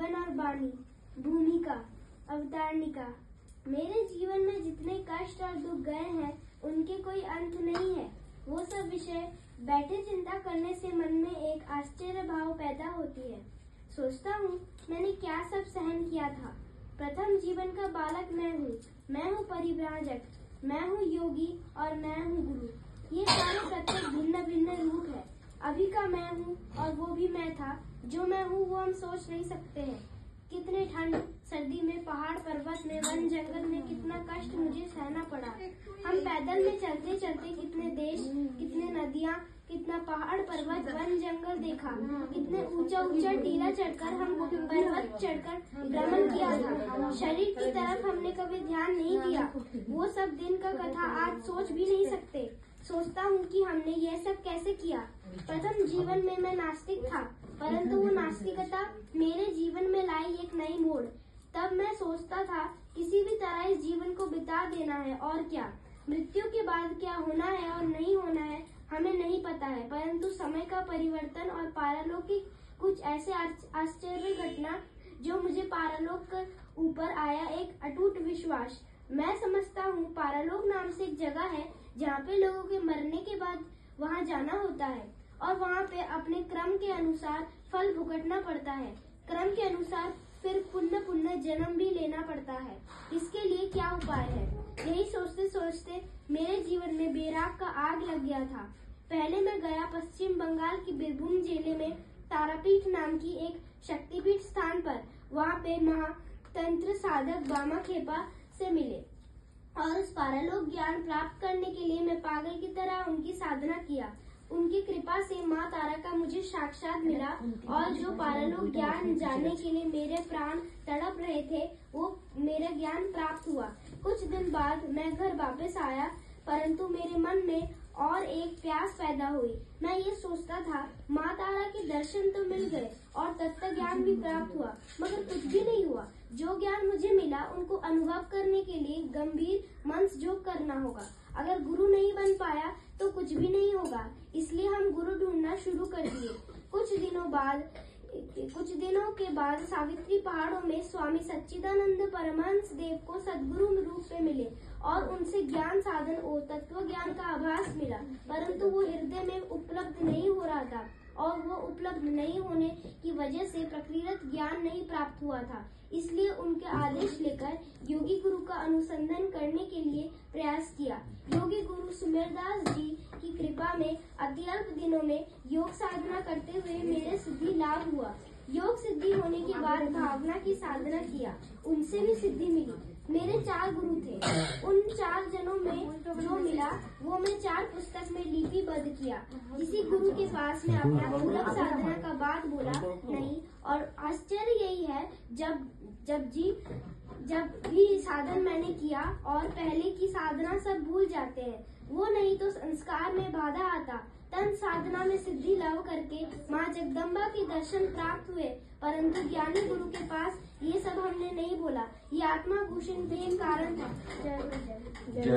जीवन और वाणी, भूमिका, अवतारणिका। मेरे जीवन में जितने कष्ट और दुख गए हैं उनके कोई अंत नहीं है। वो सब विषय बैठे चिंता करने से मन में एक आश्चर्य भाव पैदा होती है। सोचता हूँ मैंने क्या सब सहन किया था। प्रथम जीवन का बालक मैं हूँ परिव्राजक, मैं हूँ योगी और मैं हूँ गुरु। ये सारे प्रत्येक भिन्न भिन्न रूप है। अभी का मैं हूँ और वो भी मैं था। जो मैं हूँ वो हम सोच नहीं सकते हैं। कितने ठंड सर्दी में, पहाड़ पर्वत में, वन जंगल में कितना कष्ट मुझे सहना पड़ा। हम पैदल में चलते चलते कितने देश, कितने नदियाँ, कितना पहाड़ पर्वत वन जंगल देखा। कितने ऊंचा ऊंचा टीला चढ़कर हम पर्वत चढ़कर भ्रमण किया था। शरीर की तरफ हमने कभी ध्यान नहीं दिया। वो सब दिन का कथा आज सोच भी नहीं सकते। सोचता हूँ कि हमने ये सब कैसे किया। प्रथम जीवन में मैं नास्तिक था, परंतु वो नास्तिकता मेरे जीवन में लाई एक नई मोड़। तब मैं सोचता था किसी भी तरह इस जीवन को बिता देना है और क्या। मृत्यु के बाद क्या होना है और नहीं होना है हमें नहीं पता है, परंतु समय का परिवर्तन और पारलौकिक कुछ ऐसे आश्चर्य घटना जो मुझे पारलोक ऊपर आया एक अटूट विश्वास। मैं समझता हूँ पारलोक नाम से एक जगह है जहाँ पे लोगों के मरने के बाद वहाँ जाना होता है और वहाँ पे अपने क्रम के अनुसार फल भुगतना पड़ता है। क्रम के अनुसार फिर पुनः जन्म भी लेना पड़ता है। इसके लिए क्या उपाय है? यही सोचते सोचते मेरे जीवन में बेराग का आग लग गया था। पहले मैं गया पश्चिम बंगाल की बीरभूम जिले में तारापीठ नाम की एक शक्तिपीठ स्थान पर। वहाँ पे महातंत्र साधक बामा खेपा से मिले और उस पारलोक ज्ञान प्राप्त करने के लिए मैं पागल की तरह उनकी साधना किया। उनकी कृपा से माँ तारा का मुझे साक्षात मिला और जो पारलोक ज्ञान जानने के लिए मेरे प्राण तड़प रहे थे वो मेरा ज्ञान प्राप्त हुआ। कुछ दिन बाद मैं घर वापस आया, परंतु मेरे मन में और एक प्यास पैदा हुई। मैं ये सोचता था माँ तारा के दर्शन तो मिल गए और तत्व ज्ञान भी प्राप्त हुआ, मगर कुछ भी नहीं हुआ। जो ज्ञान मुझे मिला उनको अनुभव करने के लिए गंभीर मंत्र योग करना होगा। अगर गुरु नहीं बन पाया तो कुछ भी नहीं होगा। इसलिए हम गुरु ढूंढना शुरू कर दिए। कुछ दिनों के बाद सावित्री पहाड़ों में स्वामी सच्चिदानंद परमहंस देव को सद्गुरु रूप में मिले और उनसे ज्ञान साधन और तत्व ज्ञान का आभास मिला, परंतु वो हृदय में उपलब्ध नहीं हो रहा था और वो उपलब्ध नहीं होने की वजह से प्रकृत ज्ञान नहीं प्राप्त हुआ था। इसलिए उनके आदेश लेकर योगी गुरु का अनुसंधान करने के लिए प्रयास किया। योगी गुरु सुमेरदास जी की कृपा में अति अल्प दिनों में योग साधना करते हुए मेरे सिद्धि लाभ हुआ। योग सिद्धि होने के बाद भावना की साधना किया, उनसे भी सिद्धि मिली। मेरे 4 गुरु थे। उन 4 जनों में जो मिला वो मैं 4 पुस्तक में लिपिबद्ध किया। किसी गुरु के पास मैं अपना दुर्लभ साधना का बात बोला नहीं, और आश्चर्य यही है जब भी साधन मैंने किया और पहले की साधना सब भूल जाते हैं। वो नहीं तो संस्कार में बाधा आता। तन साधना में सिद्धि लाभ करके माँ जगदम्बा के दर्शन प्राप्त हुए, परंतु ज्ञानी गुरु के पास ये सब हमने नहीं बोला। ये आत्मा भूषण प्रेम कारण था। जय जय।